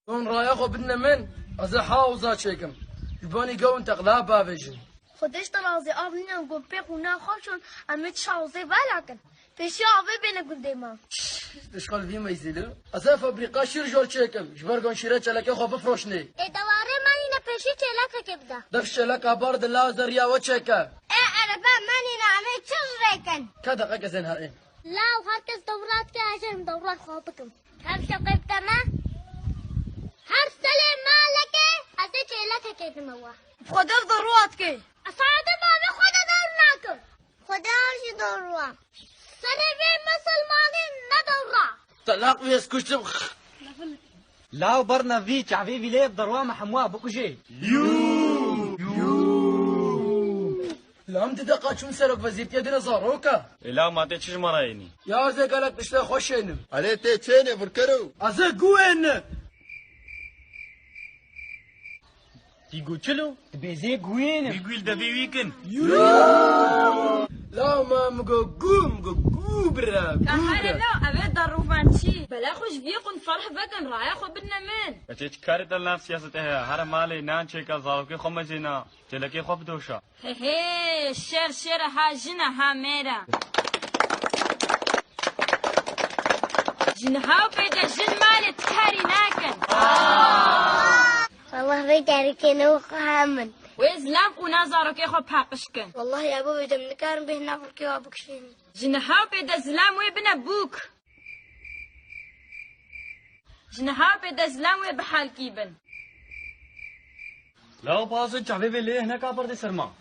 كون رايخو بدنا من ازا حاوزا چيكم يباني قو انت غلابا بيجن خودش تلازي آبنين نقول بيقونا خوشون امت شاوزي ولكن پیشی آبه بینه گنده ما اشغال فيما يزيلو ازا فابريقا شير جول چيكم جبرگون شيره چلكه خوب بفروشني دواره من اینه پیشی چلکه که بده دفش چلكه بارد لازر يا وچيكه عربا من اینه همه چیز ریکن كذا قاك زين هرئين لا وهركز دورات که عشان دورات خوابكم هم شقيب تمام هر سلام مالكه ازا چلکه که دموه خدا ضروات که اصعاده بابا خدا دورناكم خدا هرشي دوروا سنبي مسلمانين ندورا طلاق ويس كشتم لا برنا في تعفيفي ليه بضروامة حمواه بكوشي لا هم تدقا چون سرق وزيرت يدنا زاروكا لا ما تيجي مرايني يا زي قالك بشتا خوشينم عليه تيتشيني بركرو ازا قوين تيجو تشلو بيزي قوين بيقول ده في ويكند لا ما مقو برا كهلا لا أبي ضروفانشي بلا خوش بيقون فرح بكن رايح خو بدنا من بتيجي كارت الناس سياستها هذا مالي نان شيكا زاروكي خمسينا جلكي خوب دوشا هي شر ها جنا ها ميرا جنها بيدا جن مالي تكاري ناكن والله بيداري كنو خامن وإزلام قونا زاروكي خو باقشكن والله يا ابو بدم نكارن به ناكل كيوابك شيني جنها بيدا زلام ويبنا بوك جنها بيدا زلام ويبحال كيبن لا بازن تعفيفي ليه هناك أبردي سرما